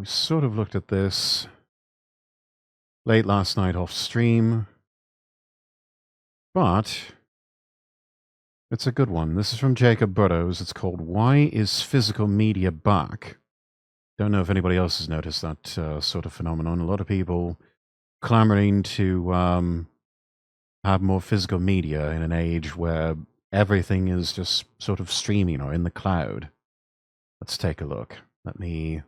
We sort of looked at this late last night off stream, but it's a good one. This is from Jacob Burrows. It's called "Why is Physical Media Back?" Don't know if anybody else has noticed that sort of phenomenon. A lot of people clamoring to have more physical media in an age where everything is just sort of streaming or in the cloud. Let's take a look.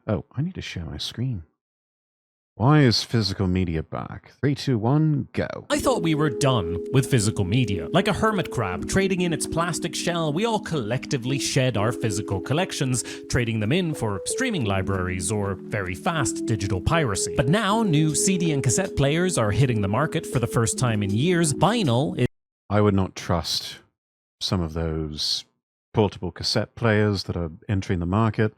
Oh, I need to share my screen. Why is physical media back? 3, 2, 1, go. I thought we were done with physical media. Like a hermit crab trading in its plastic shell, we all collectively shed our physical collections, trading them in for streaming libraries or very fast digital piracy. But now, new CD and cassette players are hitting the market for the first time in years. Vinyl is... I would not trust some of those portable cassette players that are entering the market.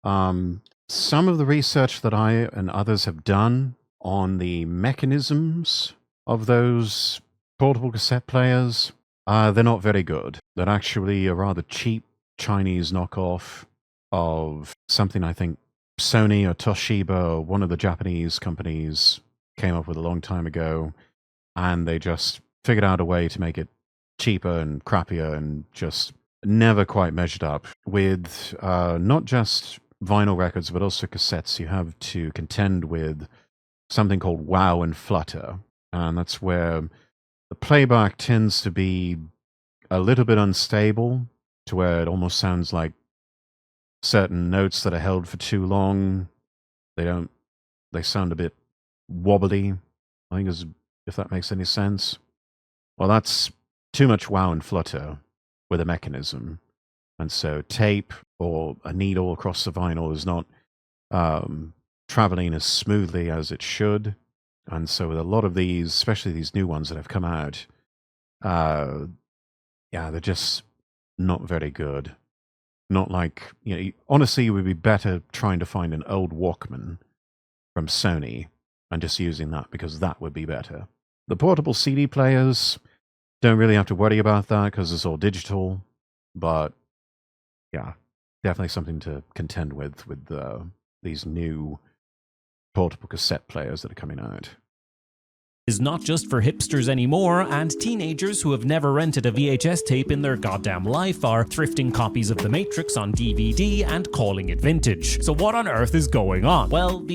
Some of the research that I and others have done on the mechanisms of those portable cassette players, they're not very good. They're actually a rather cheap Chinese knockoff of something I think Sony or Toshiba or one of the Japanese companies came up with a long time ago, and they just figured out a way to make it cheaper and crappier and just never quite measured up with not just vinyl records, but also cassettes. You have to contend with something called wow and flutter. And that's where the playback tends to be a little bit unstable to where it almost sounds like certain notes that are held for too long. They sound a bit wobbly, I think, if that makes any sense. Well, that's too much wow and flutter with a mechanism. And so tape or a needle across the vinyl is not traveling as smoothly as it should. And so with a lot of these, especially these new ones that have come out, they're just not very good. Not like, honestly, it would be better trying to find an old Walkman from Sony and just using that, because that would be better. The portable CD players, don't really have to worry about that because it's all digital, but yeah, definitely something to contend with these new portable cassette players that are coming out. Is not just for hipsters anymore, and teenagers who have never rented a VHS tape in their goddamn life are thrifting copies of The Matrix on DVD and calling it vintage. So what on earth is going on? Well,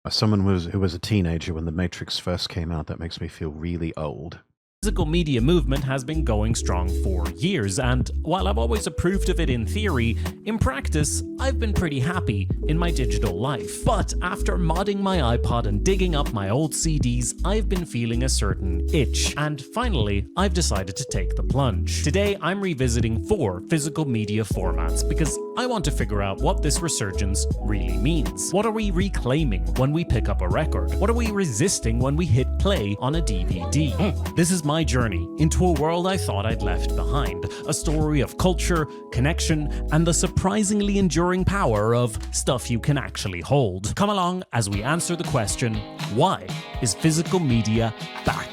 As someone who was a teenager when The Matrix first came out, that makes me feel really old. Physical media movement has been going strong for years, and while I've always approved of it in theory, in practice, I've been pretty happy in my digital life. But after modding my iPod and digging up my old CDs, I've been feeling a certain itch, and finally, I've decided to take the plunge. Today, I'm revisiting 4 physical media formats because I want to figure out what this resurgence really means. What are we reclaiming when we pick up a record? What are we resisting when we hit play on a DVD? This is my journey into a world I thought I'd left behind, a story of culture, connection, and the surprisingly enduring power of stuff you can actually hold. Come along as we answer the question, why is physical media back?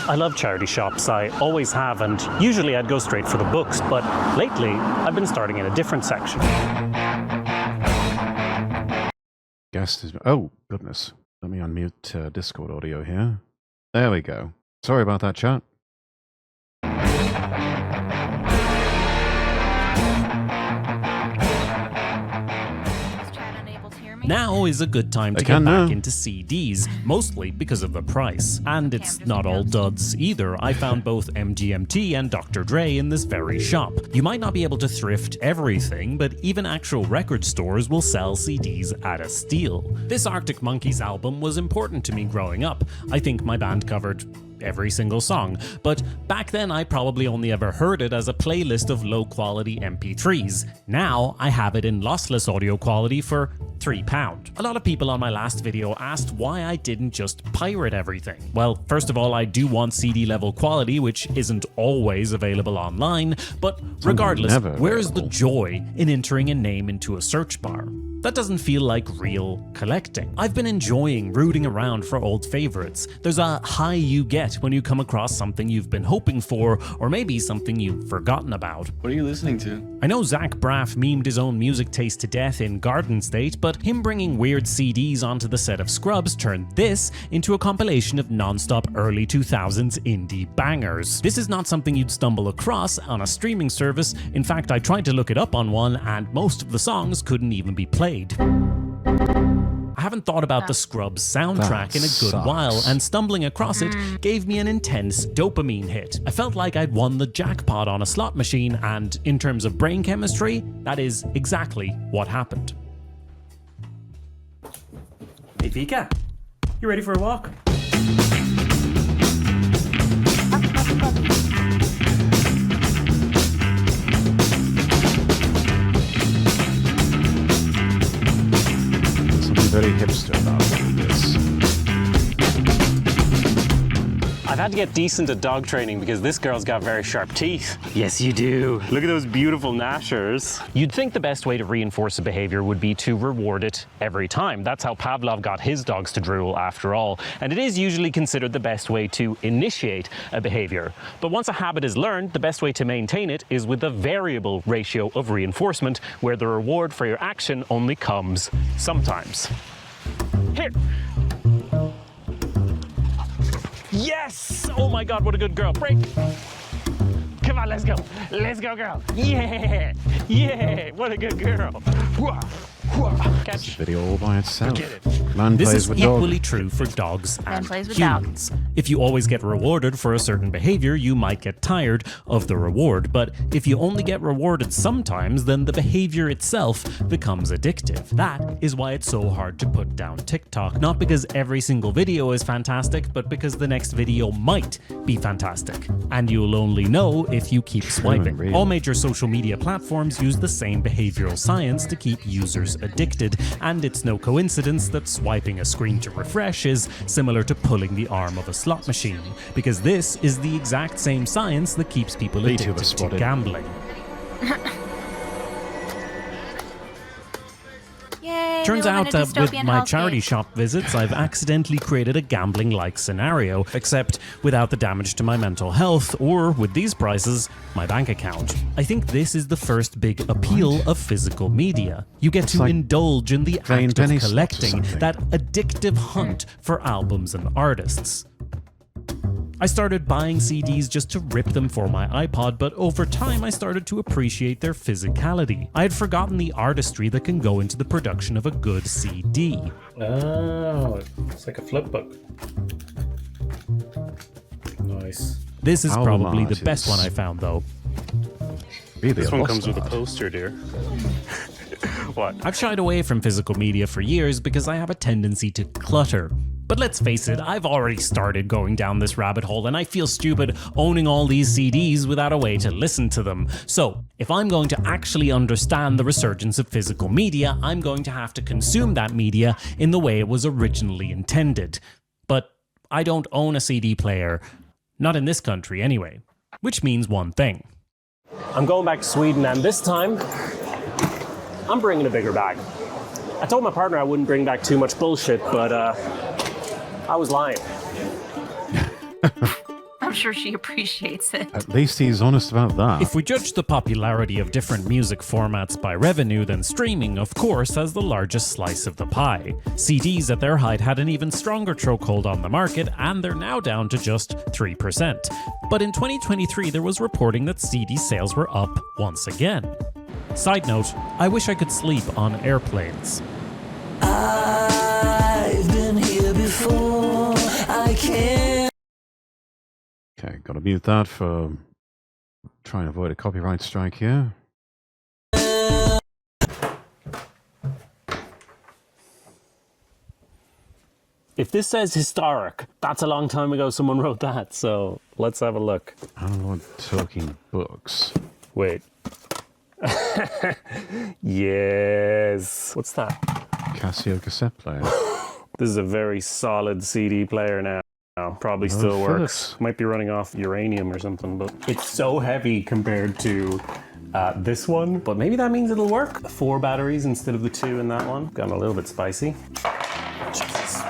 I love charity shops, I always have, and usually I'd go straight for the books, but lately I've been starting in a different section. Guest is... Oh, goodness. Let me unmute Discord audio here. There we go. Sorry about that, chat. Now is a good time to get back into CDs, mostly because of the price. And it's not all duds either. I found both MGMT and Dr. Dre in this very shop. You might not be able to thrift everything, but even actual record stores will sell CDs at a steal. This Arctic Monkeys album was important to me growing up. I think my band covered every single song, but back then I probably only ever heard it as a playlist of low-quality MP3s. Now I have it in lossless audio quality for £3. A lot of people on my last video asked why I didn't just pirate everything. Well, first of all, I do want CD level quality, which isn't always available online, but regardless, where's the joy in entering a name into a search bar? That doesn't feel like real collecting. I've been enjoying rooting around for old favorites. There's a high you get when you come across something you've been hoping for, or maybe something you've forgotten about. What are you listening to? I know Zach Braff memed his own music taste to death in Garden State, but him bringing weird CDs onto the set of Scrubs turned this into a compilation of non-stop early 2000s indie bangers. This is not something you'd stumble across on a streaming service. In fact, I tried to look it up on one, and most of the songs couldn't even be played. I haven't thought about the Scrubs soundtrack in a good while, and stumbling across it gave me an intense dopamine hit. I felt like I'd won the jackpot on a slot machine, and in terms of brain chemistry, that is exactly what happened. Hey Vika, you ready for a walk? Very hipster about this. I've had to get decent at dog training because this girl's got very sharp teeth. Yes, you do. Look at those beautiful gnashers. You'd think the best way to reinforce a behavior would be to reward it every time. That's how Pavlov got his dogs to drool after all. And it is usually considered the best way to initiate a behavior. But once a habit is learned, the best way to maintain it is with a variable ratio of reinforcement, where the reward for your action only comes sometimes. Here. Yes! Oh my God, what a good girl. Break. Come on, let's go. Let's go, girl. Yeah! Yeah! What a good girl. Catch. Video all by itself. Get it. Man This plays is with dog. equally true for dogs and plays with humans. If you always get rewarded for a certain behavior, you might get tired of the reward. But if you only get rewarded sometimes, then the behavior itself becomes addictive. That is why it's so hard to put down TikTok. Not because every single video is fantastic, but because the next video might be fantastic. And you'll only know if you keep swiping. real. All major social media platforms use the same behavioral science to keep users addicted, and it's no coincidence that swiping a screen to refresh is similar to pulling the arm of a slot machine, because this is the exact same science that keeps people addicted to spotted. gambling. Yay, Turns we live out in a that with dystopian my hellscape. charity shop visits, I've accidentally created a gambling-like scenario, except without the damage to my mental health, or with these prices, my bank account. I think this is the first big appeal of physical media. You get to like indulge in the playing act of penny slots or collecting, something. that addictive hunt for albums and artists. I started buying CDs just to rip them for my iPod, but over time I started to appreciate their physicality. I had forgotten the artistry that can go into the production of a good CD. Oh, it's like a flip book. Nice. This is Album probably the art best is one I found though. Really This a one lost comes with a art. poster, dear. What? I've shied away from physical media for years because I have a tendency to clutter. But let's face it, I've already started going down this rabbit hole, and I feel stupid owning all these CDs without a way to listen to them. So, if I'm going to actually understand the resurgence of physical media, I'm going to have to consume that media in the way it was originally intended. But I don't own a CD player. Not in this country, anyway. Which means one thing. I'm going back to Sweden, and this time, I'm bringing a bigger bag. I told my partner I wouldn't bring back too much bullshit, but I was lying. I'm sure she appreciates it. At least he's honest about that. If we judge the popularity of different music formats by revenue, then streaming, of course, has the largest slice of the pie. CDs at their height had an even stronger chokehold on the market, and they're now down to just 3%. But in 2023, there was reporting that CD sales were up once again. Side note, I wish I could sleep on airplanes. I've been here before. I can't. Okay, gotta mute that for trying to avoid a copyright strike here. If this says historic, that's a long time ago someone wrote that, so let's have a look. Analog talking books. Wait. Yes. What's that? Casio cassette player. This is a very solid CD player now. Probably No still works. Phillips. Might be running off uranium or something, but it's so heavy compared to this one, but maybe that means it'll work. 4 batteries instead of the 2 in that one. Got a little bit spicy. Jesus.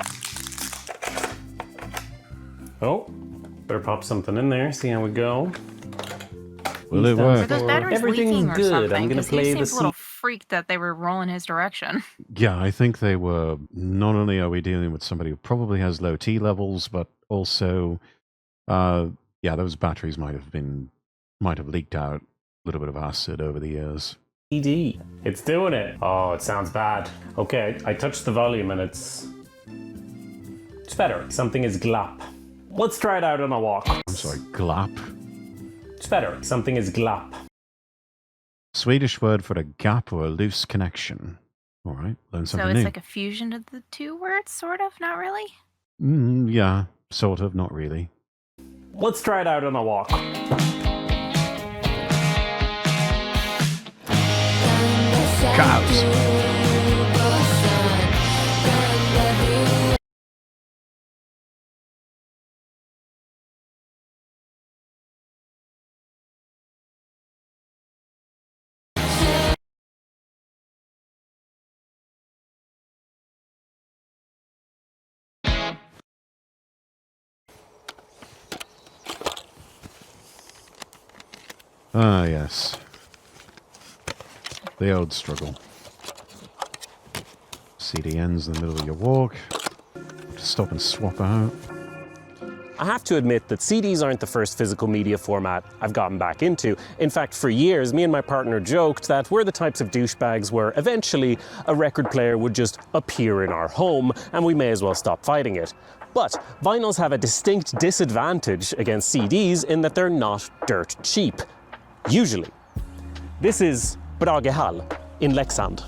Oh, better pop something in there, see how we go. Will it Were work? those batteries Everything's leaking or good. something? I'm gonna 'Cause play he the seems a little freaked that they were rolling his direction. Yeah, I think they were. Not only are we dealing with somebody who probably has low T levels, but also, yeah, those batteries might have leaked out a little bit of acid over the years. CD. It's doing it. Oh, it sounds bad. Okay, I touched the volume and it's better. Something is glap. Let's try it out on a walk. I'm sorry, glap. It's better. Something is glap. Swedish word for a gap or a loose connection. All right, learn So something it's new. like a fusion of the 2 words, sort of? Not really? Yeah, sort of, not really. Let's try it out on a walk. Cows. Ah, yes. The old struggle. CD ends in the middle of your walk. Stop and swap out. I have to admit that CDs aren't the first physical media format I've gotten back into. In fact, for years, me and my partner joked that we're the types of douchebags where eventually a record player would just appear in our home and we may as well stop fighting it. But vinyls have a distinct disadvantage against CDs in that they're not dirt cheap. Usually. This is Bragehall in Leksand.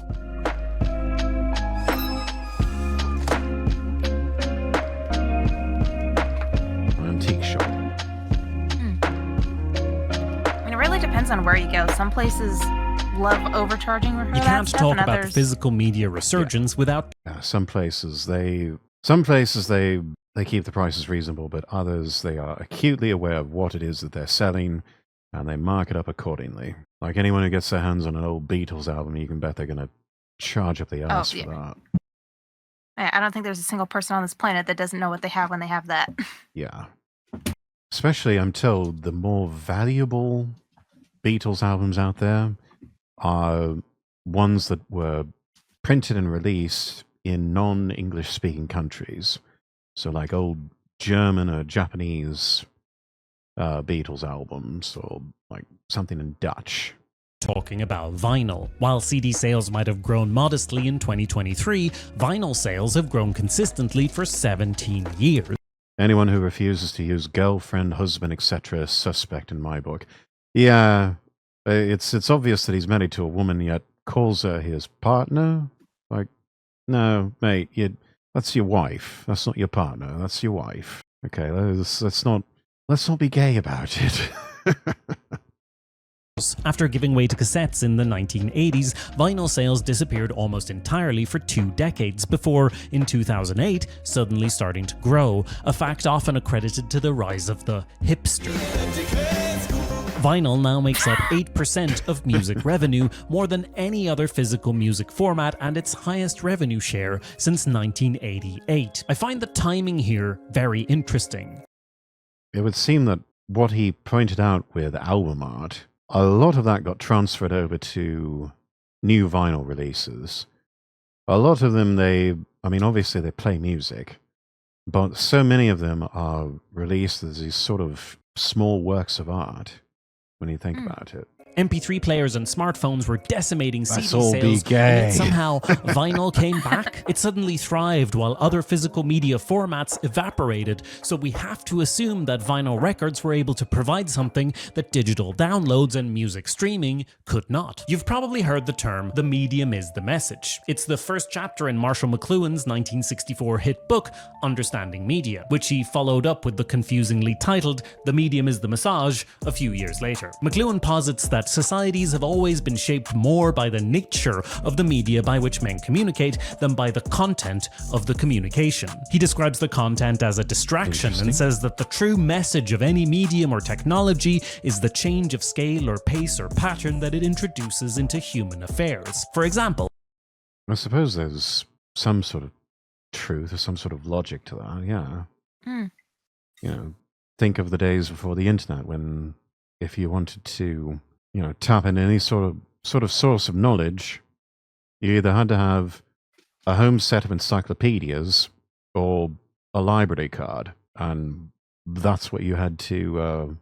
Antique shop. I mean, it really depends on where you go. Some places love overcharging for You that can't stuff, talk and about the others... physical media resurgence without Yeah, some places they keep the prices reasonable, but others they are acutely aware of what it is that they're selling, and they mark it up accordingly. Like anyone who gets their hands on an old Beatles album, you can bet they're going to charge up the ass for that. I don't think there's a single person on this planet that doesn't know what they have when they have that. Yeah. Especially, I'm told, the more valuable Beatles albums out there are ones that were printed and released in non-English speaking countries. So like old German or Japanese Beatles albums, or like something in Dutch. talking about vinyl. While CD sales might have grown modestly in 2023, vinyl sales have grown consistently for 17 years. Anyone who refuses to use girlfriend, husband, etc. is suspect in my book. Yeah, it's obvious that he's married to a woman, yet calls her his partner. Like, no, mate, that's your wife. That's not your partner. That's your wife. Okay, let's not be gay about it. After giving way to cassettes in the 1980s, vinyl sales disappeared almost entirely for 2 decades before, in 2008, suddenly starting to grow, a fact often accredited to the rise of the hipster. Vinyl now makes up 8% of music revenue, more than any other physical music format, and its highest revenue share since 1988. I find the timing here very interesting. It would seem that what he pointed out with album art, a lot of that got transferred over to new vinyl releases. A lot of them, obviously they play music, but so many of them are released as these sort of small works of art when you think about it. MP3 players and smartphones were decimating CD Let's all be sales, gay. and yet somehow vinyl came back. It suddenly thrived while other physical media formats evaporated, so we have to assume that vinyl records were able to provide something that digital downloads and music streaming could not. You've probably heard the term, "the medium is the message." It's the first chapter in Marshall McLuhan's 1964 hit book, Understanding Media, which he followed up with the confusingly titled "The Medium is the Massage" a few years later. McLuhan posits that that societies have always been shaped more by the nature of the media by which men communicate than by the content of the communication. He describes the content as a distraction and says that the true message of any medium or technology is the change of scale or pace or pattern that it introduces into human affairs. For example, I suppose there's some sort of truth or some sort of logic to that, yeah. You know, think of the days before the internet when if you wanted to, you know, tap into any sort of source of knowledge, you either had to have a home set of encyclopedias or a library card, and that's what you had to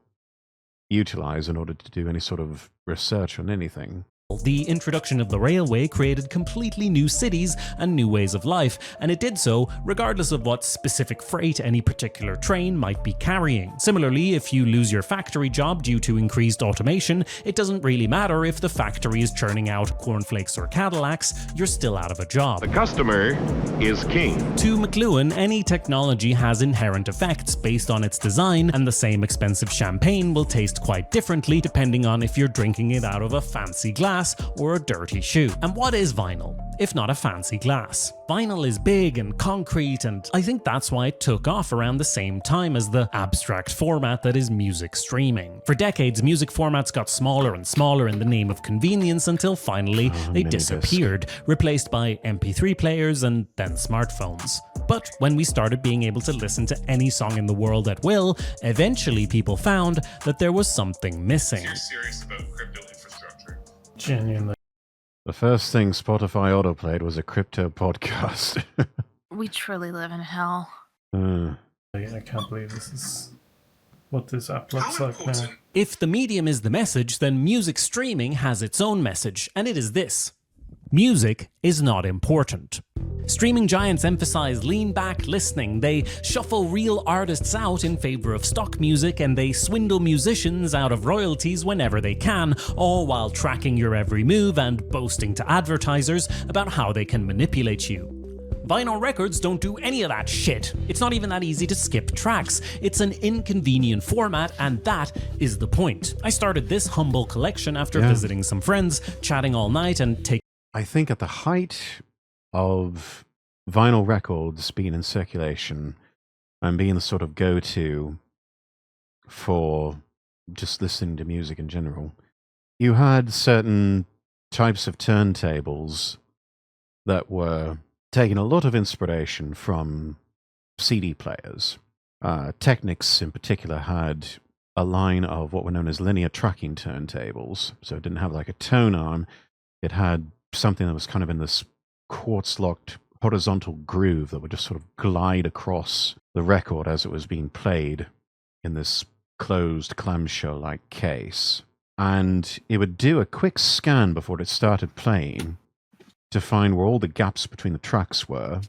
utilize in order to do any sort of research on anything. the introduction of the railway created completely new cities and new ways of life, and it did so regardless of what specific freight any particular train might be carrying. Similarly, if you lose your factory job due to increased automation, it doesn't really matter if the factory is churning out cornflakes or Cadillacs, you're still out of a job. The customer is king. To McLuhan, any technology has inherent effects based on its design, and the same expensive champagne will taste quite differently depending on if you're drinking it out of a fancy glass or a dirty shoe. And what is vinyl, if not a fancy glass? Vinyl is big and concrete, and I think that's why it took off around the same time as the abstract format that is music streaming. For decades, music formats got smaller and smaller in the name of convenience until finally they disappeared, replaced by MP3 players and then smartphones. But when we started being able to listen to any song in the world at will, eventually people found that there was something missing. You're serious about crypto infrastructure. Genuinely. The first thing Spotify autoplayed was a crypto podcast. We truly live in hell. I can't believe this is what this app looks like now. If the medium is the message, then music streaming has its own message, and it is this: music is not important. Streaming giants emphasize lean-back listening, they shuffle real artists out in favor of stock music, and they swindle musicians out of royalties whenever they can, all while tracking your every move and boasting to advertisers about how they can manipulate you. Vinyl records don't do any of that shit. It's not even that easy to skip tracks. It's an inconvenient format, and that is the point. I started this humble collection after visiting some friends, chatting all night, and taking... I think at the height of vinyl records being in circulation and being the sort of go-to for just listening to music in general, you had certain types of turntables that were taking a lot of inspiration from CD players. Technics in particular had a line of what were known as linear tracking turntables. So it didn't have like a tone arm. It had something that was kind of in this quartz-locked horizontal groove that would just sort of glide across the record as it was being played in this closed clamshell-like case. And it would do a quick scan before it started playing to find where all the gaps between the tracks were.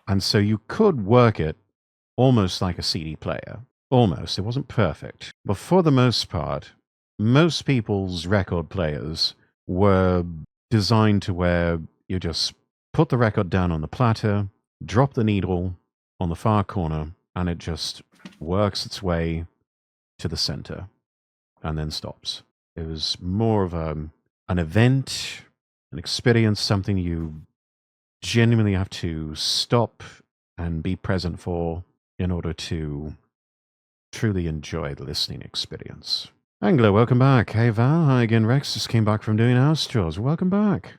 And so you could work it almost like a CD player. Almost. It wasn't perfect. But for the most part, most people's record players were designed to where you just put the record down on the platter, drop the needle on the far corner, and it just works its way to the center and then stops. It was more of an event, an experience, something you genuinely have to stop and be present for in order to truly enjoy the listening experience. Angela, welcome back. Hey Val, hi again. Rex just came back from doing house chores. Welcome back.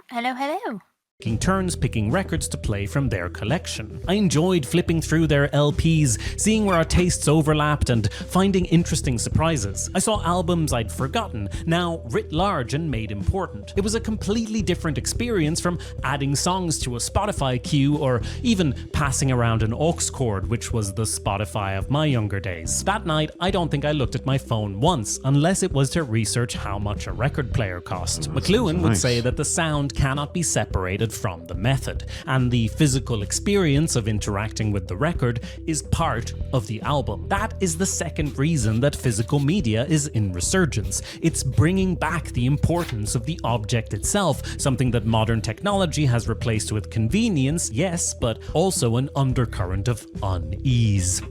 Hello, hello. taking turns picking records to play from their collection. I enjoyed flipping through their LPs, seeing where our tastes overlapped and finding interesting surprises. I saw albums I'd forgotten, now writ large and made important. It was a completely different experience from adding songs to a Spotify queue or even passing around an aux cord, which was the Spotify of my younger days. That night, I don't think I looked at my phone once, unless it was to research how much a record player cost. McLuhan would say that the sound cannot be separated from the method, and the physical experience of interacting with the record is part of the album. That is the second reason that physical media is in resurgence. It's bringing back the importance of the object itself, something that modern technology has replaced with convenience, yes, but also an undercurrent of unease.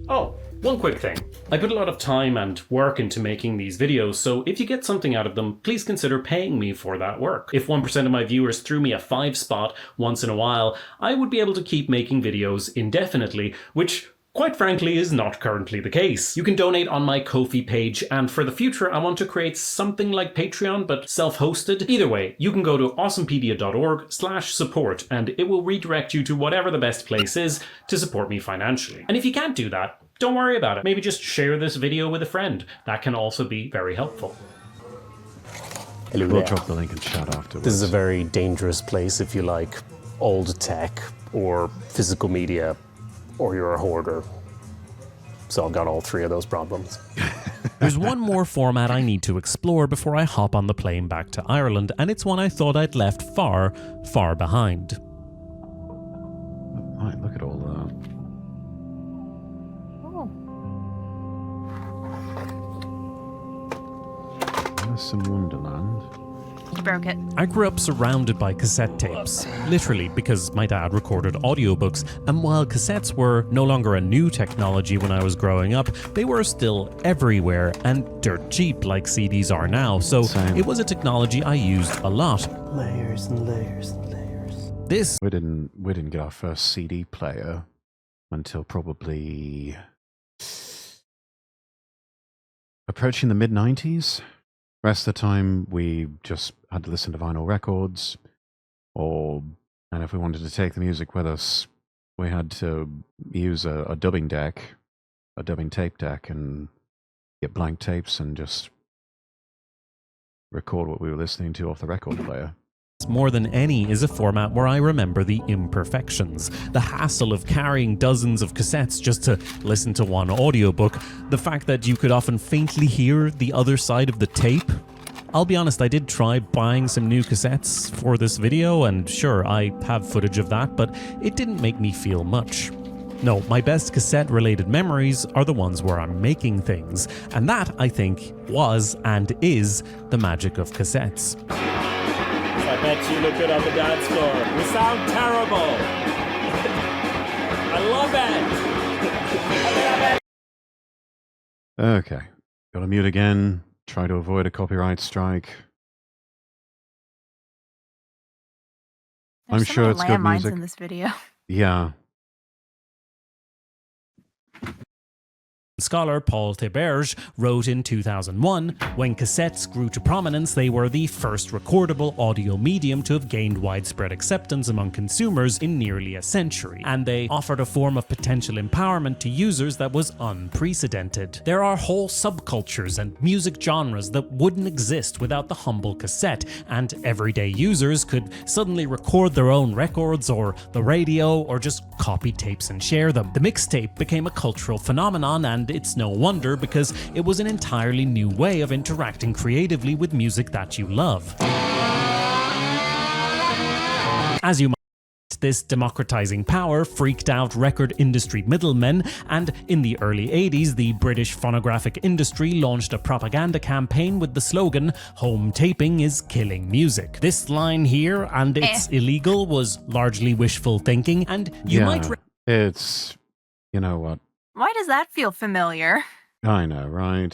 Oh, One quick thing. I put a lot of time and work into making these videos, so if you get something out of them, please consider paying me for that work. If 1% of my viewers threw me a 5 spot once in a while, I would be able to keep making videos indefinitely, which quite frankly is not currently the case. You can donate on my Ko-fi page, and for the future I want to create something like Patreon but self-hosted. Either way, you can go to awesomepedia.org/support and it will redirect you to whatever the best place is to support me financially. And if you can't do that, don't worry about it. Maybe just share this video with a friend. That can also be very helpful. We'll drop the link in chat afterwards. This is a very dangerous place if you like old tech or physical media, or you're a hoarder. So I've got all 3 of those problems. There's one more format I need to explore before I hop on the plane back to Ireland, and it's one I thought I'd left far, far behind. Right, look at all that. Alice in Wonderland. You broke it. I grew up surrounded by cassette tapes, literally because my dad recorded audiobooks, and while cassettes were no longer a new technology when I was growing up, they were still everywhere and dirt cheap like CDs are now, so Same. it was a technology I used a lot. Layers and layers and layers. This We didn't get our first CD player until probably approaching the mid-90s. Rest of the time, we just had to listen to vinyl records, and if we wanted to take the music with us, we had to use a dubbing deck, a dubbing tape deck, and get blank tapes and just record what we were listening to off the record player. more than any is a format where I remember the imperfections, the hassle of carrying dozens of cassettes just to listen to one audiobook, the fact that you could often faintly hear the other side of the tape. I'll be honest, I did try buying some new cassettes for this video, and sure, I have footage of that, but it didn't make me feel much. No, my best cassette-related memories are the ones where I'm making things, and that, I think, was and is the magic of cassettes. I bet you look good on the dance floor. We sound terrible. I love it. Okay, gotta mute again. Try to avoid a copyright strike. There's I'm so sure many it's good landmines music. in this video. Yeah. Scholar Paul Theberge wrote in 2001, when cassettes grew to prominence, they were the first recordable audio medium to have gained widespread acceptance among consumers in nearly a century, and they offered a form of potential empowerment to users that was unprecedented. There are whole subcultures and music genres that wouldn't exist without the humble cassette, and everyday users could suddenly record their own records or the radio or just copy tapes and share them. The mixtape became a cultural phenomenon, and it's no wonder because it was an entirely new way of interacting creatively with music that you love. As you might, this democratizing power freaked out record industry middlemen, and in the early 80s, the British phonographic industry launched a propaganda campaign with the slogan, "Home taping is killing music." This line here, "and it's illegal," was largely wishful thinking, and you might... It's... You know what? Why does that feel familiar? I know, right?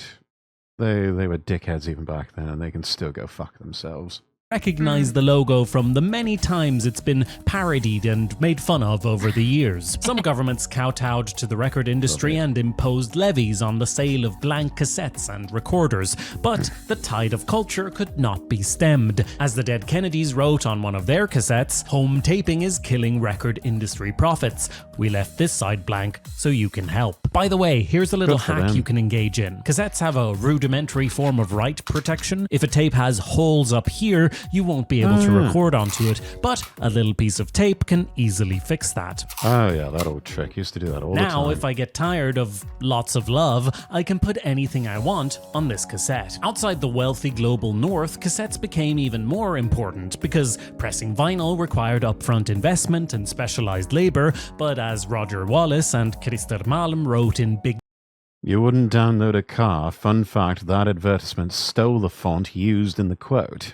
They were dickheads even back then, and they can still go fuck themselves. Recognize the logo from the many times it's been parodied and made fun of over the years. Some governments kowtowed to the record industry and imposed levies on the sale of blank cassettes and recorders, but the tide of culture could not be stemmed. As the Dead Kennedys wrote on one of their cassettes, "Home taping is killing record industry profits. We left this side blank so you can help." By the way, here's a little hack you can engage in. Cassettes have a rudimentary form of write protection. If a tape has holes up here, you won't be able to record onto it, but a little piece of tape can easily fix that. Oh yeah, that old trick. Used to do that all the time. Now, if I get tired of lots of love, I can put anything I want on this cassette. Outside the wealthy global north, cassettes became even more important because pressing vinyl required upfront investment and specialized labor, but as Roger Wallace and Christer Malm wrote in Big... You wouldn't download a car. Fun fact, that advertisement stole the font used in the quote.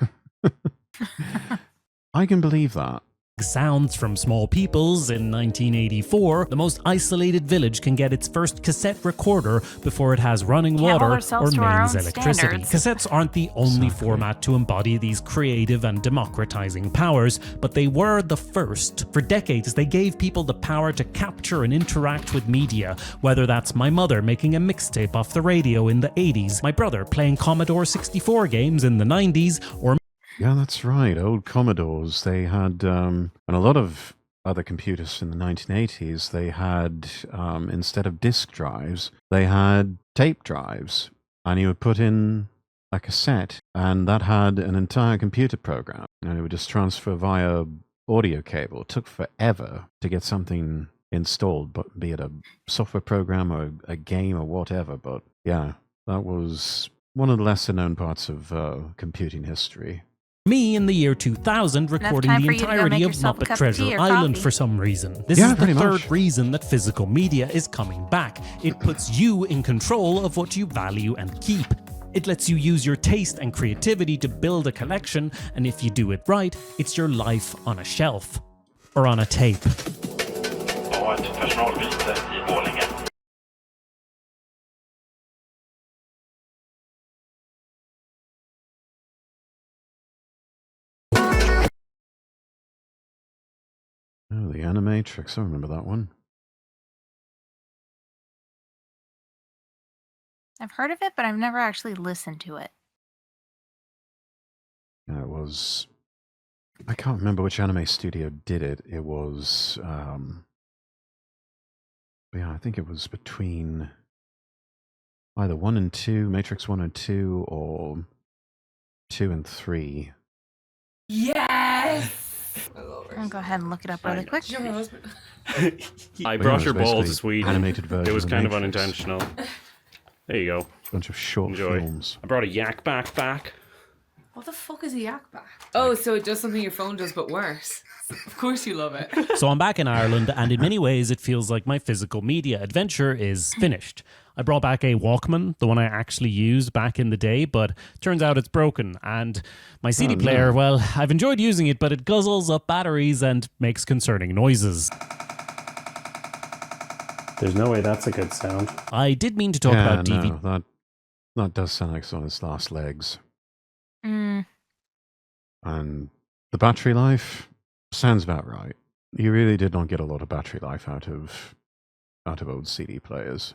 I can believe that. sounds from small peoples in 1984, the most isolated village can get its first cassette recorder before it has running Can't hold water or ourselves to our mains own electricity. standards. Cassettes aren't the only format to embody these creative and democratizing powers, but they were the first. For decades, they gave people the power to capture and interact with media, whether that's my mother making a mixtape off the radio in the 80s, my brother playing Commodore 64 games in the 90s, or Yeah, that's right. Old Commodores, they had, and a lot of other computers in the 1980s, they had, instead of disk drives, they had tape drives. And you would put in a cassette, and that had an entire computer program. And it would just transfer via audio cable. It took forever to get something installed, but be it a software program or a game or whatever. But yeah, that was one of the lesser known parts of computing history. me in the year 2000 recording time the for you to go entirety make of yourself a Muppet cup of Treasure tea or Island coffee. for some reason. This Yeah, is the pretty third much. reason that physical media is coming back. It puts you in control of what you value and keep. It lets you use your taste and creativity to build a collection, and if you do it right, it's your life on a shelf. Or on a tape. Ha ett personalbyte i Borlänge. Oh, the Animatrix. I remember that one. I've heard of it, but I've never actually listened to it. Yeah, it was. I can't remember which anime studio did it. It was. Yeah, I think it was between either 1 and 2, Matrix 1 and 2, or 2 and 3. Yes! I'll go ahead and look it up really quick. I But brought yeah, your it was ball to basically Sweden. Animated version. It was of kind of Matrix. unintentional. There you go. Bunch of short Enjoy. films. I brought a yak back. What the fuck is a yak back? Oh, so it does something your phone does, but worse. Of course you love it. So I'm back in Ireland, and in many ways it feels like my physical media adventure is finished. I brought back a Walkman, the one I actually used back in the day, but turns out it's broken. And my CD player, well, I've enjoyed using it, but it guzzles up batteries and makes concerning noises. There's no way that's a good sound. I did mean to talk about DVD. No, that does sound like it's on its last legs. Mm. And the battery life sounds about right. You really did not get a lot of battery life out of old CD players.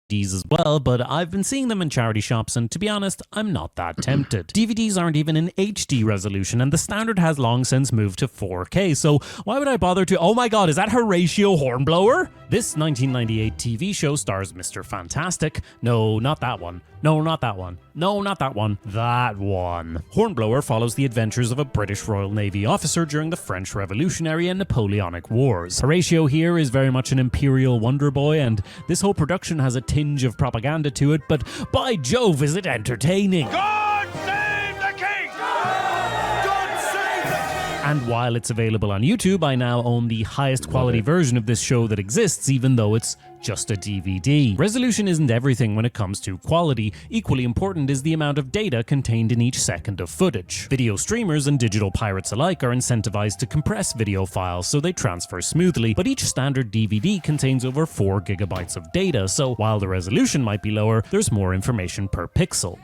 DVDs as well, but I've been seeing them in charity shops, and to be honest, I'm not that tempted. DVDs aren't even in HD resolution, and the standard has long since moved to 4K, so why would I bother to— oh my god, is that Horatio Hornblower? This 1998 TV show stars Mr. Fantastic. No, not that one. No, not that one. No, not that one. That one. Hornblower follows the adventures of a British Royal Navy officer during the French Revolutionary and Napoleonic Wars. Horatio here is very much an imperial wonder boy, and this whole production has a tinge of propaganda to it, but by Jove, is it entertaining! God save the king! God save the king! And while it's available on YouTube, I now own the highest quality version of this show that exists, even though it's just a DVD. Resolution isn't everything when it comes to quality. Equally important is the amount of data contained in each second of footage. Video streamers and digital pirates alike are incentivized to compress video files so they transfer smoothly, but each standard DVD contains over 4 gigabytes of data, so while the resolution might be lower, there's more information per pixel.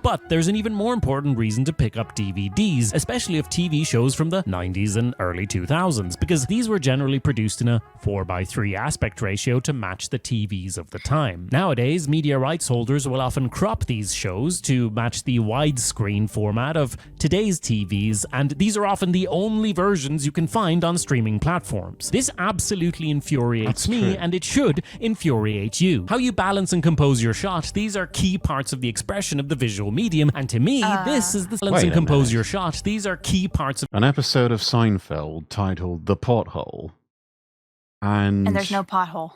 But there's an even more important reason to pick up DVDs, especially of TV shows from the 90s and early 2000s, because these were generally produced in a 4:3 aspect ratio to match the TVs of the time. Nowadays, media rights holders will often crop these shows to match the widescreen format of today's TVs, and these are often the only versions you can find on streaming platforms. This absolutely infuriates me, and it should infuriate you. How you balance and compose your shot, these are key parts of the expression of the visual medium, and to me, this is the balance and compose your shot. These are key parts of an episode of Seinfeld titled The Pothole, and there's no pothole.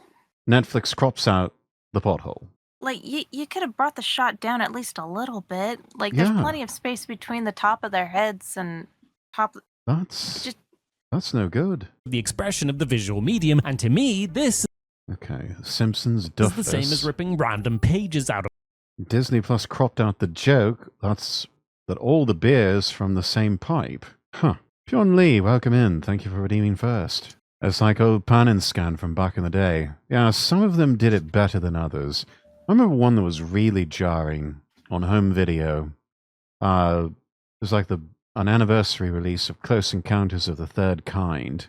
Netflix crops out the pothole. Like, you could have brought the shot down at least a little bit. Like, there's plenty of space between the top of their heads and top. That's no good. The expression of the visual medium, and to me, this Okay, Simpsons is Duff the same as ripping random pages out of Disney Plus cropped out the joke that all the beers from the same pipe. Huh. Pyon Lee, welcome in. Thank you for redeeming first. It's like old pan and scan from back in the day. Yeah, some of them did it better than others. I remember one that was really jarring on home video. It was like an anniversary release of Close Encounters of the Third Kind.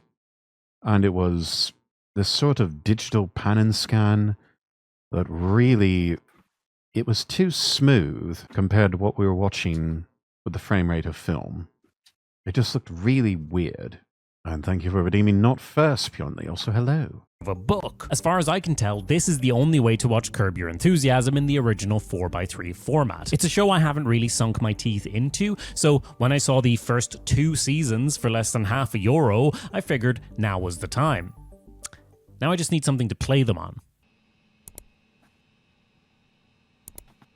And it was this sort of digital pan and scan that really, it was too smooth compared to what we were watching with the frame rate of film. It just looked really weird. And thank you for redeeming not first, Pionly. Also, hello. Of a book. As far as I can tell, this is the only way to watch Curb Your Enthusiasm in the original 4:3 format. It's a show I haven't really sunk my teeth into, so when I saw the first 2 seasons for less than €50, I figured now was the time. Now I just need something to play them on.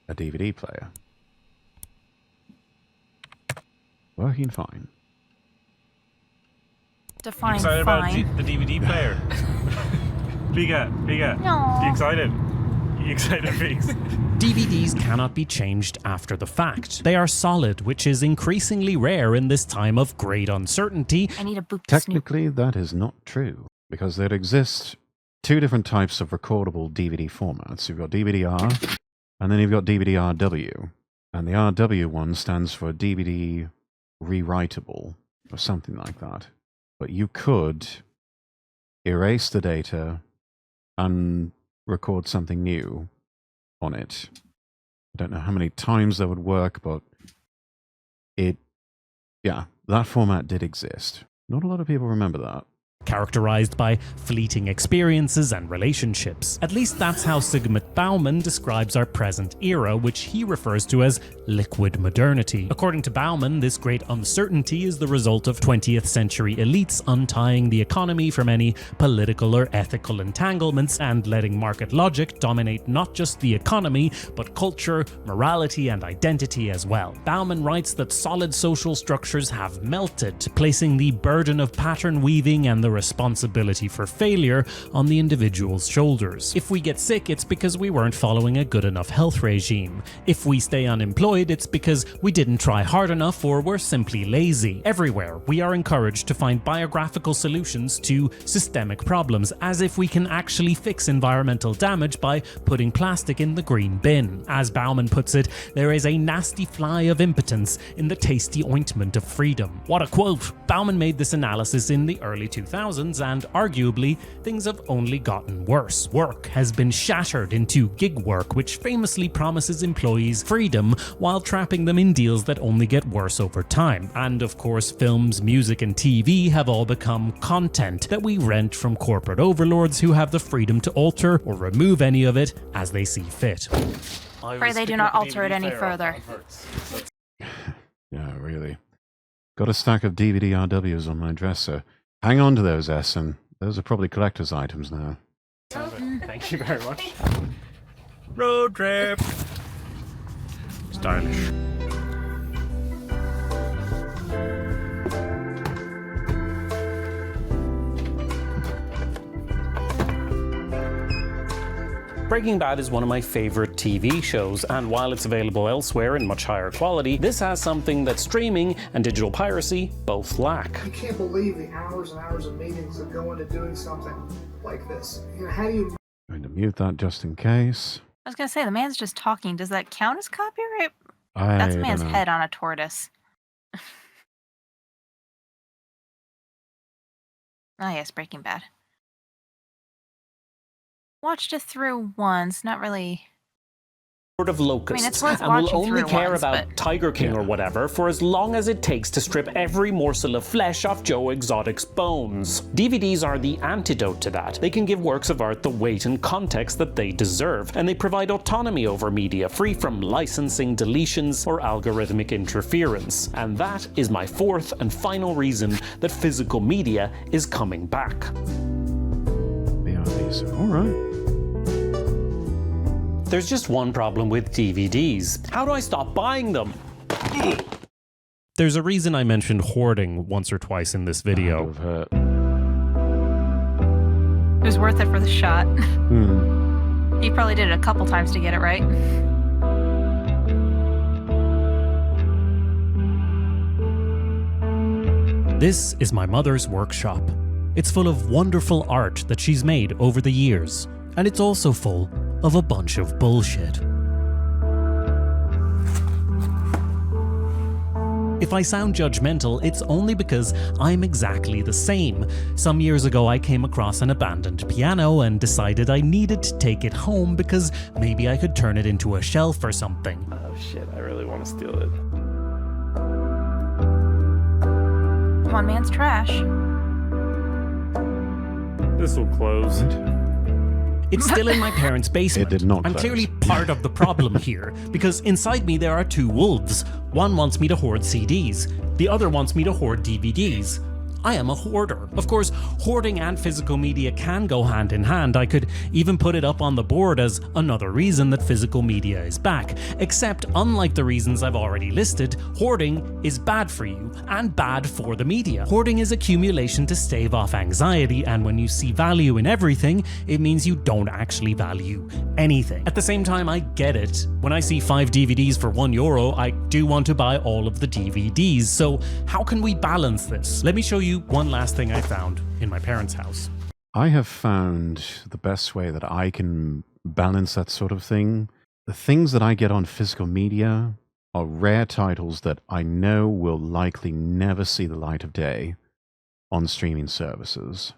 A DVD player. Working fine. Define excited fine. about the DVD player? Biga, No. you excited? You excited, Figs? DVDs cannot be changed after the fact. They are solid, which is increasingly rare in this time of great uncertainty. I need a boop to snoop. Technically, that is not true, because there exist 2 different types of recordable DVD formats. You've got DVD-R, and then you've got DVD-RW. And the RW one stands for DVD rewritable, or something like that. But you could erase the data and record something new on it. I don't know how many times that would work, but that format did exist. Not a lot of people remember that. Characterized by fleeting experiences and relationships. At least that's how Sigmund Bauman describes our present era, which he refers to as liquid modernity. According to Bauman, this great uncertainty is the result of 20th century elites untying the economy from any political or ethical entanglements and letting market logic dominate not just the economy, but culture, morality, and identity as well. Bauman writes that solid social structures have melted, placing the burden of pattern weaving and the responsibility for failure on the individual's shoulders. If we get sick, it's because we weren't following a good enough health regime. If we stay unemployed, it's because we didn't try hard enough or we're simply lazy. Everywhere, we are encouraged to find biographical solutions to systemic problems, as if we can actually fix environmental damage by putting plastic in the green bin. As Bauman puts it, there is a nasty fly of impotence in the tasty ointment of freedom. What a quote! Bauman made this analysis in the early 2000s, and arguably, things have only gotten worse. Work has been shattered into gig work, which famously promises employees freedom while trapping them in deals that only get worse over time. And of course, films, music, and TV have all become content that we rent from corporate overlords who have the freedom to alter or remove any of it as they see fit. Pray they do not alter it any further. Yeah, really. Got a stack of DVD RWs on my dresser. Hang on to those, Essen. Those are probably collector's items now. Thank you very much. Road trip. Stylish. Breaking Bad is one of my favorite TV shows, and while it's available elsewhere in much higher quality, this has something that streaming and digital piracy both lack. I can't believe the hours and hours of meetings that go into doing something like this. You know, how do you... I'm going to mute that just in case. I was gonna say, the man's just talking. Does that count as copyright? That's a man's head on a tortoise. Ah, yes, Breaking Bad. Watched it through once, not really. Sort of locusts, it's worth and will watching only through care once, about but- Tiger King or whatever for as long as it takes to strip every morsel of flesh off Joe Exotic's bones. DVDs are the antidote to that. They can give works of art the weight and context that they deserve, and they provide autonomy over media, free from licensing, deletions, or algorithmic interference. And that is my 4th and final reason that physical media is coming back. BRBs. All right. There's just one problem with DVDs. How do I stop buying them? There's a reason I mentioned hoarding once or twice in this video. It was worth it for the shot. He probably did it a couple times to get it right. This is my mother's workshop. It's full of wonderful art that she's made over the years, and it's also full of a bunch of bullshit. If I sound judgmental, it's only because I'm exactly the same. Some years ago I came across an abandoned piano and decided I needed to take it home because maybe I could turn it into a shelf or something. Oh shit, I really want to steal it. One man's trash. This will close. It's still in my parents' basement. It did not I'm close. clearly part of the problem here, because inside me there are two wolves. One wants me to hoard CDs, the other wants me to hoard DVDs. I am a hoarder. Of course, hoarding and physical media can go hand in hand. I could even put it up on the board as another reason that physical media is back. Except, unlike the reasons I've already listed, hoarding is bad for you and bad for the media. Hoarding is accumulation to stave off anxiety, and when you see value in everything, it means you don't actually value anything. At the same time, I get it. When I see 5 DVDs for €1, I do want to buy all of the DVDs. So how can we balance this? Let me show you one last thing I found in my parents' house. I have found the best way that I can balance that sort of thing. The things that I get on physical media are rare titles that I know will likely never see the light of day on streaming services.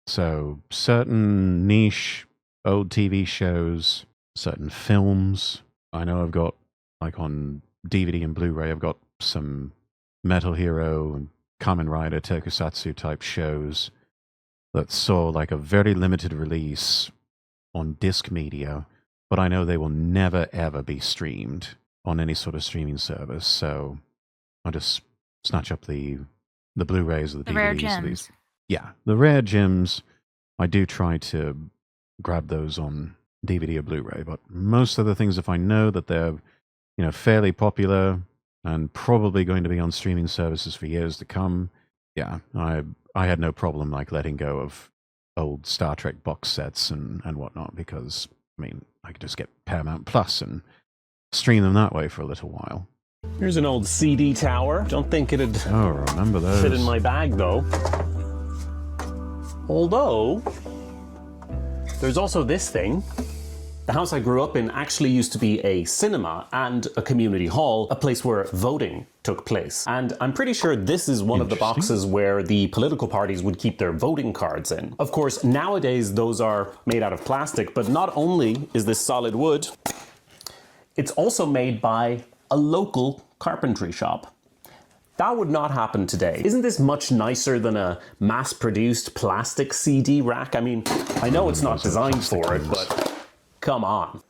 So certain niche old TV shows, certain films. I know I've got, like on DVD and Blu-ray, I've got some Metal Hero and Kamen Rider tokusatsu type shows that saw like a very limited release on disc media, but I know they will never ever be streamed on any sort of streaming service. So I just snatch up the Blu-rays or the DVDs. Rare Of gems. these. Yeah, the rare gems. I do try to grab those on DVD or Blu-ray, but most of the things, if I know that they're fairly popular and probably going to be on streaming services for years to come, yeah, I had no problem like letting go of old Star Trek box sets and whatnot, because I mean I could just get Paramount Plus and stream them that way for a little while. Here's an old CD tower. Don't think it'd remember those. fit in my bag though. Although, there's also this thing. The house I grew up in actually used to be a cinema and a community hall, a place where voting took place. And I'm pretty sure this is one of the boxes where the political parties would keep their voting cards in. Of course, nowadays those are made out of plastic, but not only is this solid wood, it's also made by a local carpentry shop. That would not happen today. Isn't this much nicer than a mass-produced plastic CD rack? I mean, I know it's not designed for it, but come on.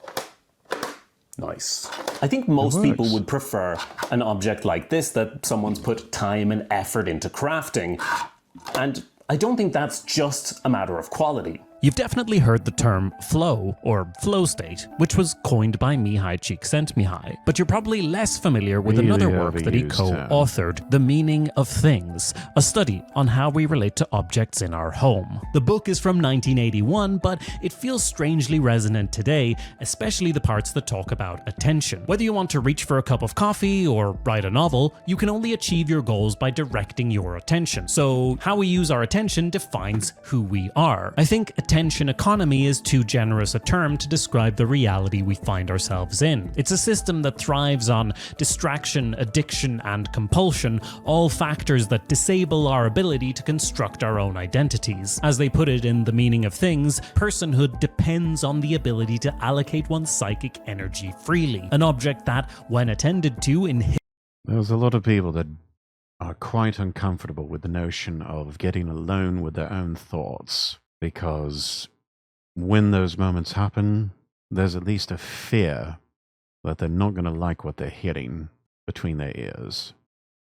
Nice. I think most people would prefer an object like this that someone's put time and effort into crafting. And I don't think that's just a matter of quality. You've definitely heard the term flow, or flow state, which was coined by Mihai Csikszentmihalyi, but you're probably less familiar with another work that he co-authored, The Meaning of Things, a study on how we relate to objects in our home. The book is from 1981, but it feels strangely resonant today, especially the parts that talk about attention. Whether you want to reach for a cup of coffee or write a novel, you can only achieve your goals by directing your attention. So how we use our attention defines who we are. I think attention economy is too generous a term to describe the reality we find ourselves in. It's a system that thrives on distraction, addiction, and compulsion, all factors that disable our ability to construct our own identities. As they put it in The Meaning of Things, personhood depends on the ability to allocate one's psychic energy freely, an object that, when attended to, There's a lot of people that are quite uncomfortable with the notion of getting alone with their own thoughts, because when those moments happen, there's at least a fear that they're not going to like what they're hearing between their ears.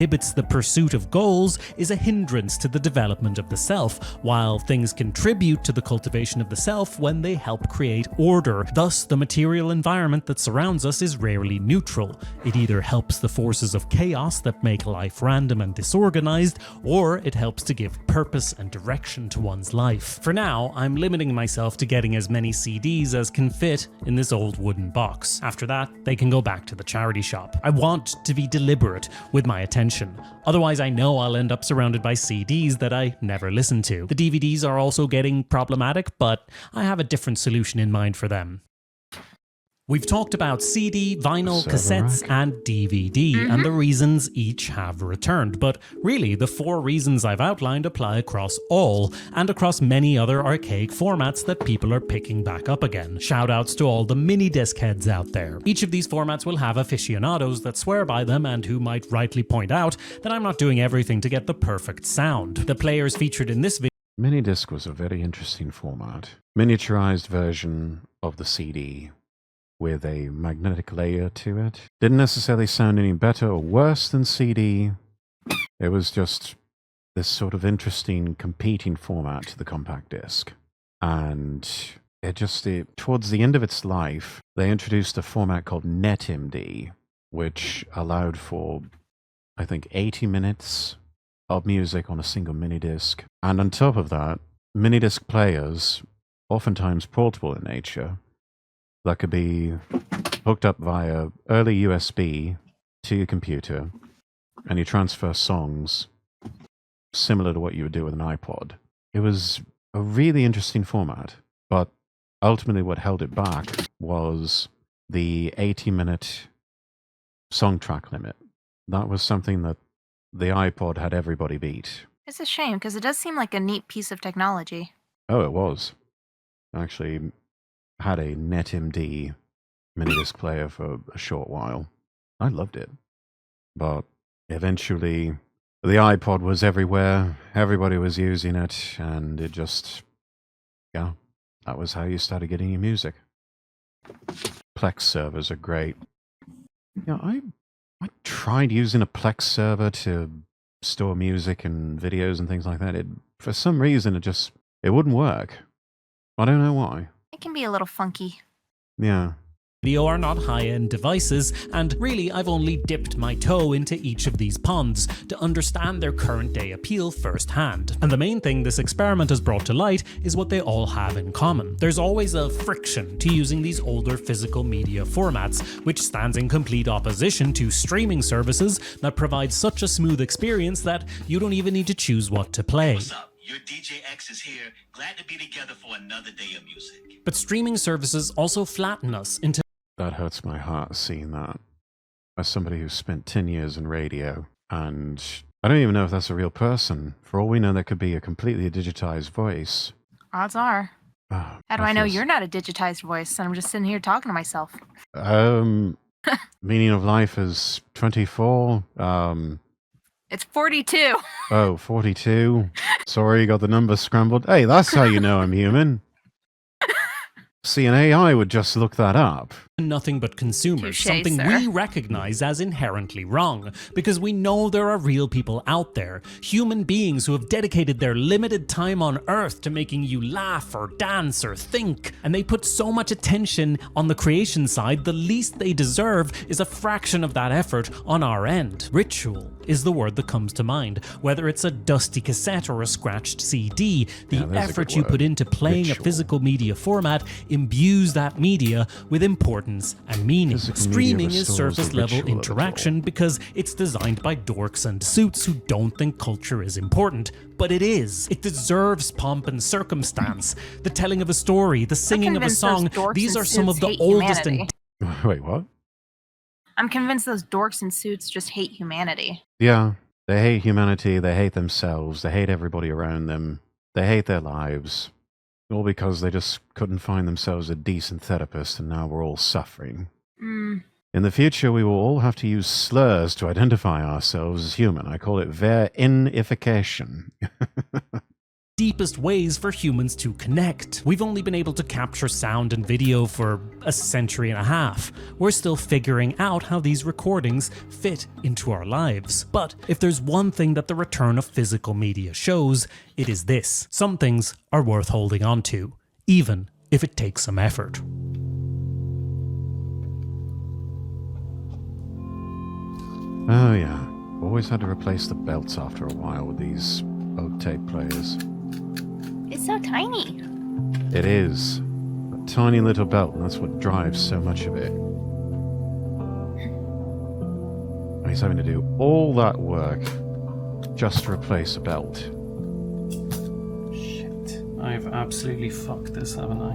inhibits the pursuit of goals is a hindrance to the development of the self, while things contribute to the cultivation of the self when they help create order. Thus, the material environment that surrounds us is rarely neutral. It either helps the forces of chaos that make life random and disorganized, or it helps to give purpose and direction to one's life. For now, I'm limiting myself to getting as many CDs as can fit in this old wooden box. After that, they can go back to the charity shop. I want to be deliberate with my attention attention. Otherwise, I know I'll end up surrounded by CDs that I never listen to. The DVDs are also getting problematic, but I have a different solution in mind for them. We've talked about CD, vinyl, cassettes, and DVD, and the reasons each have returned. But really, the 4 reasons I've outlined apply across all, and across many other archaic formats that people are picking back up again. Shoutouts to all the mini-disc heads out there. Each of these formats will have aficionados that swear by them and who might rightly point out that I'm not doing everything to get the perfect sound. The players featured in this video. Minidisc was a very interesting format. Miniaturized version of the CD with a magnetic layer to it. Didn't necessarily sound any better or worse than CD. It was just this sort of interesting competing format to the compact disc. And towards the end of its life, they introduced a format called NetMD, which allowed for, I think, 80 minutes of music on a single minidisc. And on top of that, minidisc players, oftentimes portable in nature, that could be hooked up via early USB to your computer, and you transfer songs similar to what you would do with an iPod. It was a really interesting format, but ultimately what held it back was the 80-minute song track limit. That was something that the iPod had everybody beat. It's a shame, because it does seem like a neat piece of technology. Oh, it was. Actually had a NetMD minidisc player for a short while. I loved it. But eventually, the iPod was everywhere. Everybody was using it, and it just, yeah, that was how you started getting your music. Plex servers are great. Yeah, I tried using a Plex server to store music and videos and things like that. For some reason, it wouldn't work. I don't know why. It can be a little funky. Yeah. Video are not high-end devices, and really I've only dipped my toe into each of these ponds to understand their current day appeal firsthand. And the main thing this experiment has brought to light is what they all have in common. There's always a friction to using these older physical media formats, which stands in complete opposition to streaming services that provide such a smooth experience that you don't even need to choose what to play. What's up? Your DJ X is here. Glad to be together for another day of music. But streaming services also flatten us into... That hurts my heart seeing that. As somebody who's spent 10 years in radio, and I don't even know if that's a real person. For all we know, that could be a completely digitized voice. Odds are. Oh, How do I know you're not a digitized voice and I'm just sitting here talking to myself? Meaning of life is 24. It's 42. Oh, 42. Sorry, got the numbers scrambled. Hey, that's how you know I'm human. See, an AI would just look that up. Nothing but consumers, Touché, something sir. we recognize as inherently wrong, because we know there are real people out there, human beings who have dedicated their limited time on Earth to making you laugh or dance or think, and they put so much attention on the creation side, the least they deserve is a fraction of that effort on our end. Ritual is the word that comes to mind. Whether it's a dusty cassette or a scratched CD, the effort you put into playing a physical media format imbues that media with importance and meaning. Streaming is surface level interaction because it's designed by dorks and suits who don't think culture is important. But it is. It deserves pomp and circumstance. The telling of a story, the singing of a song, these are some of the oldest and... Wait, what? I'm convinced those dorks in suits just hate humanity. Yeah, they hate humanity, they hate themselves, they hate everybody around them, they hate their lives. All because they just couldn't find themselves a decent therapist, and now we're all suffering. In the future, we will all have to use slurs to identify ourselves as human. I call it ver-inification. deepest ways for humans to connect. We've only been able to capture sound and video for a century and a half. We're still figuring out how these recordings fit into our lives. But if there's one thing that the return of physical media shows, it is this. Some things are worth holding on to, even if it takes some effort. Oh yeah, always had to replace the belts after a while with these old tape players. It's so tiny. It is. A tiny little belt, and that's what drives so much of it. He's having to do all that work just to replace a belt. Shit. I've absolutely fucked this, haven't I?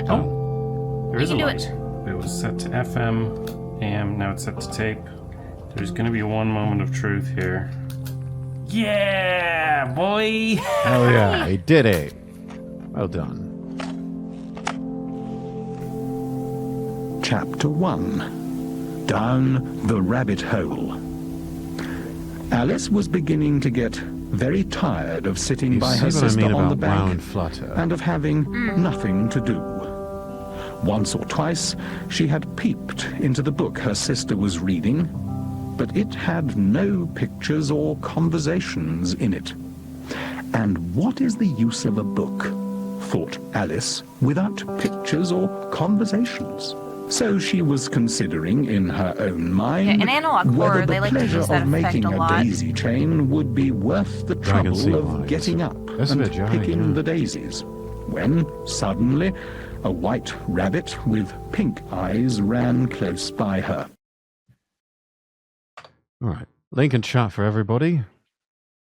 Oh. There is a You can light. It was set to FM, AM, now it's set to tape. There's gonna be one moment of truth here. Yeah, boy! Oh yeah, he did it. Well done. Chapter 1. Down the Rabbit Hole. Alice was beginning to get very tired of sitting You by see her what I sister mean on the about wow bank and flutter? and of having nothing to do. Once or twice she had peeped into the book her sister was reading, but it had no pictures or conversations in it. And what is the use of a book, thought Alice, without pictures or conversations? So she was considering in her own mind in analog horror, whether they the like to pleasure use that of effect making a lot. daisy chain would be worth the Dragon sea trouble of lines. getting up That's a and bit jarring, picking yeah. the daisies, when suddenly a white rabbit with pink eyes ran close by her. All right. Link in chat for everybody.